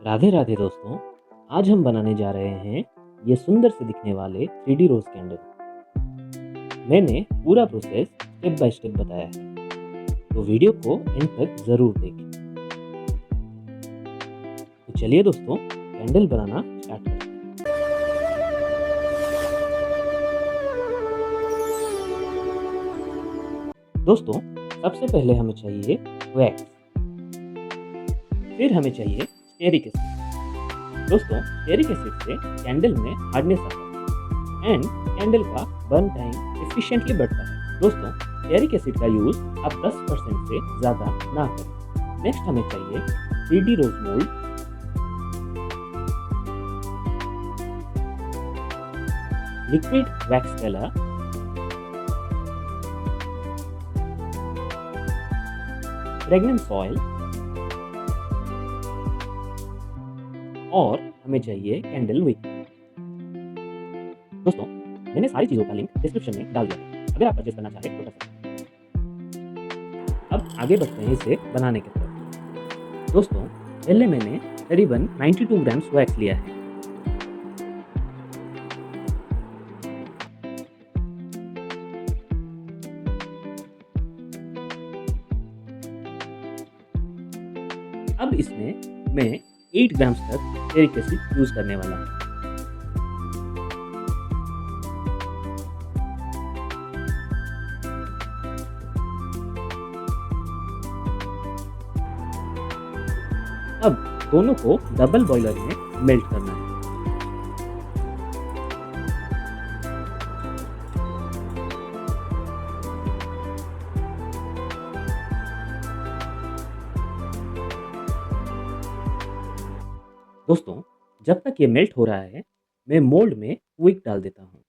राधे राधे दोस्तों। आज हम बनाने जा रहे हैं ये सुंदर से दिखने वाले 3D रोज कैंडल। मैंने पूरा प्रोसेस स्टेप बाय स्टेप बताया है, तो वीडियो को एंड तक जरूर देखें। तो चलिए दोस्तों, कैंडल बनाना स्टार्ट करते हैं। दोस्तों, सबसे पहले हमें चाहिए वैक्स, फिर हमें चाहिए स्टेरिक एसिड। दोस्तों, स्टेरिक एसिड से कैंडल में हार्डनेस आता है एंड कैंडल का बर्न टाइम एफिशिएंटली बढ़ता है। दोस्तों, स्टेरिक एसिड का यूज आप 10% से ज़्यादा ना करें। नेक्स्ट हमें चाहिए 3D rose mould, liquid wax colour, fragrance oil और हमें चाहिए कैंडल विक। दोस्तों, मैंने सारी चीज़ों का लिंक डिस्क्रिप्शन में डाल दिया है, अगर आप परचेज करना चाहें तो कर सकते हैं। अब आगे बढ़ते हैं इसे बनाने की तरफ। दोस्तों, पहले मैंने करीबन 92 ग्राम्स वैक्स लिया है। अब इसमें मैं 8 ग्राम्स तक स्टेरिक एसिड यूज करने वाला हूँ। अब दोनों को डबल बॉयलर में मेल्ट करना है। दोस्तों, जब तक ये मेल्ट हो रहा है, मैं मोल्ड में विक डाल देता हूँ।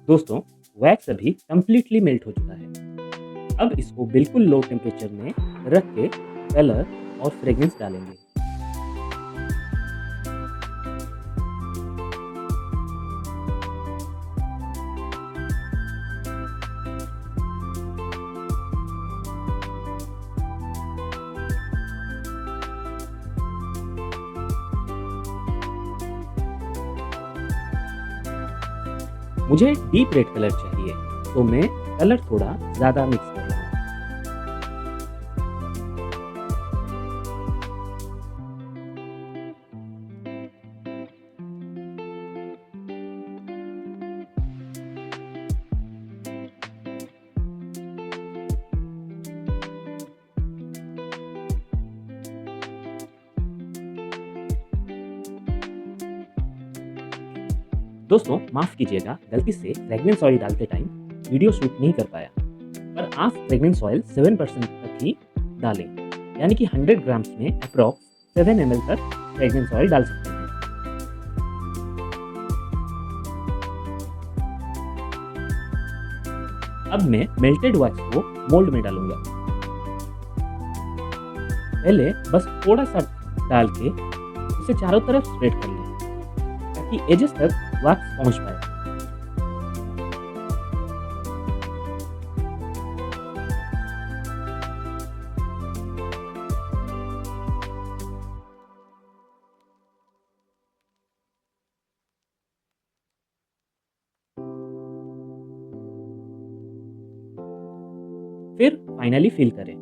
दोस्तों, वैक्स अभी कंप्लीटली मेल्ट हो चुका है। अब इसको बिल्कुल लो टेम्परेचर में रख के कलर और फ्रेग्रेंस डालेंगे। मुझे डीप रेड कलर चाहिए, तो मैं कलर थोड़ा ज़्यादा मिक्स कर रहा हूँ। दोस्तों, माफ़ कीजिएगा, गलती से फ्रेग्रेंस ऑयल डालते टाइम वीडियो शूट नहीं कर पाया, पर आप फ्रेग्रेंस ऑयल 7% तक ही डालें, यानी कि 100 ग्राम्स में अप्रॉक्स 7 ml तक फ्रेग्रेंस ऑयल डाल सकते हैं। अब मैं मेल्टेड वैक्स को मोल्ड में डालूंगा। पहले बस थोड़ा सा डाल के इसे चारों तरफ स्प्रेड कर लें, ताकि एजेस तक वैक्स पहुंच पाए। फिर फाइनली फिल करें।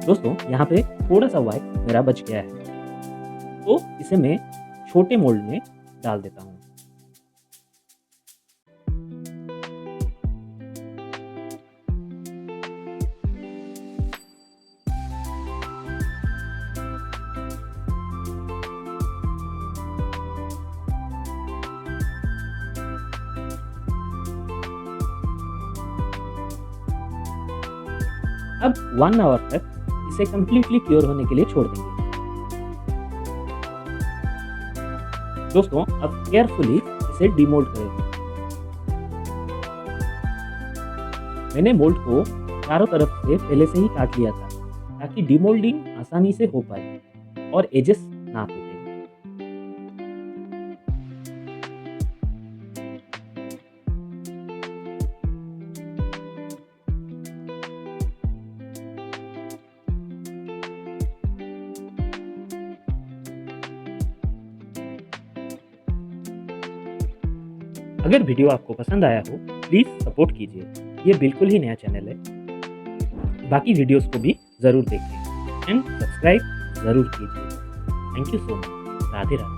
दोस्तों यहाँ पे थोड़ा सा व्हाइट मेरा बच गया है, तो इसे मैं छोटे मोल्ड में डाल देता हूँ। अब 1 आवर तक इसे कंप्लीटली क्योर होने के लिए छोड़ देंगे। दोस्तों अब केयरफुली इसे डीमोल्ड करेंगे। मैंने मोल्ड को चारों तरफ से पहले से ही काट लिया था ताकि डीमोल्डिंग आसानी से हो पाए और एजेस ना टूटे। अगर वीडियो आपको पसंद आया हो प्लीज़ सपोर्ट कीजिए, ये बिल्कुल ही नया चैनल है। बाकी वीडियोस को भी ज़रूर देखें एंड सब्सक्राइब ज़रूर कीजिए। Thank you so much. Radhe Radhe.